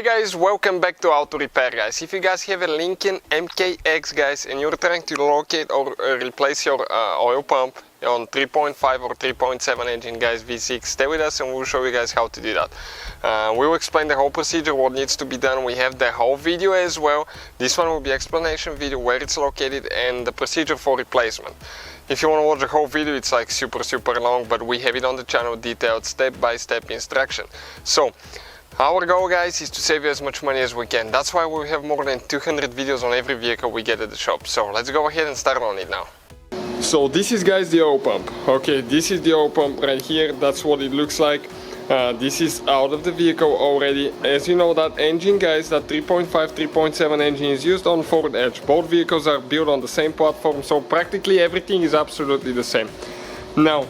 guys, welcome back to Auto Repair, guys. If you guys have a Lincoln MKX, guys, and you're trying to locate or replace your oil pump on 3.5 or 3.7 engine, guys, V6, stay with us and we'll show you guys how to do that. We'll explain the whole procedure, what needs to be done. We have the whole video as well. This one will be explanation video, where it's located and the procedure for replacement. If you want to watch the whole video, it's like super long, but we have it on the channel, detailed step-by-step instruction. So our goal, guys, is to save you as much money as we can. That's why we have more than 200 videos on every vehicle we get at the shop. So let's go ahead and start on it now. So this is, guys, the oil pump. Okay, this is the oil pump right here. That's what it looks like. This is out of the vehicle already. As you know, that engine, guys, that 3.5, 3.7 engine is used on Ford Edge. Both vehicles are built on the same platform, so practically everything is absolutely the same. Now,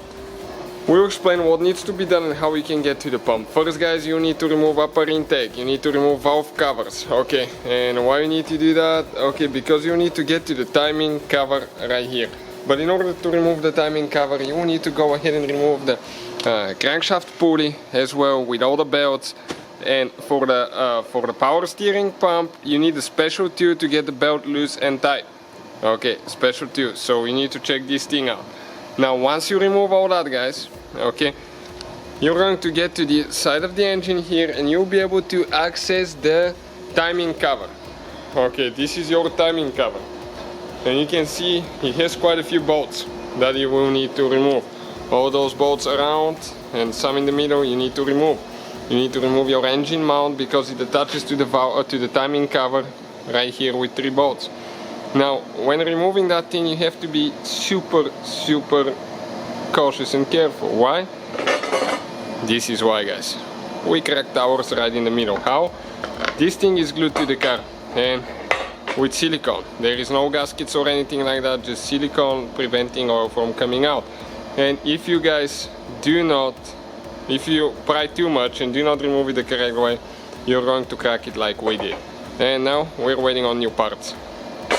we'll explain what needs to be done and how we can get to the pump. First, guys, you need to remove upper intake. You need to remove valve covers. Okay, and why you need to do that? Okay, because you need to get to the timing cover right here. But in order to remove the timing cover, you need to go ahead and remove the crankshaft pulley as well with all the belts. And for the power steering pump, you need a special tool to get the belt loose and tight. Okay, special tool. So you need to check this thing out. Now, once you remove all that, guys, okay, you're going to get to the side of the engine here and you'll be able to access the timing cover. Okay, this is your timing cover. And you can see it has quite a few bolts that you will need to remove. All those bolts around and some in the middle you need to remove. You need to remove your engine mount because it attaches to the timing cover right here with 3 bolts. Now, when removing that thing, you have to be super cautious and careful. Why? This is why, guys. We cracked ours right in the middle. How? This thing is glued to the car and with silicone. There is no gaskets or anything like that, just silicone preventing oil from coming out. And if you guys if you pry too much and do not remove it the correct way, you're going to crack it like we did. And now we're waiting on new parts.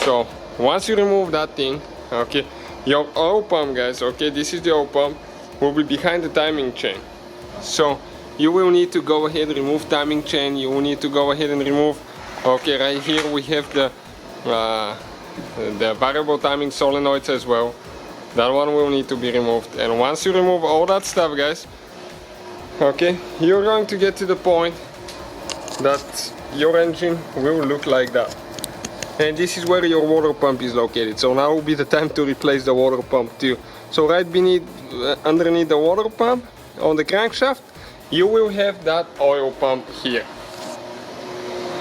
So once you remove that thing, okay, your oil pump, guys, okay, this is the oil pump, will be behind the timing chain. So you will need to go ahead and remove timing chain. You will need to go ahead and remove, okay, right here we have the variable timing solenoids as well. That one will need to be removed. And once you remove all that stuff, guys, okay, you're going to get to the point that your engine will look like that. And this is where your water pump is located. So now will be the time to replace the water pump too. So right beneath, underneath the water pump, on the crankshaft, you will have that oil pump here.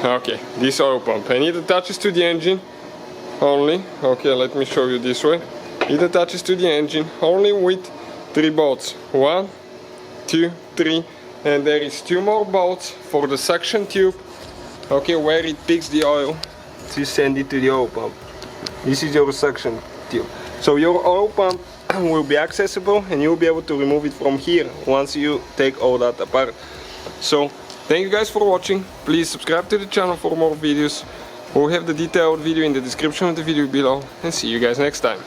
Okay, this oil pump. And it attaches to the engine only. Okay, let me show you this way. It attaches to the engine only with 3 bolts. 1, 2, 3. And there is 2 more bolts for the suction tube. Okay, where it picks the oil to send it to the oil pump. This is your suction tube. So your oil pump will be accessible and you'll be able to remove it from here once you take all that apart. So thank you guys for watching. Please subscribe to the channel for more videos. We'll have the detailed video in the description of the video below and see you guys next time.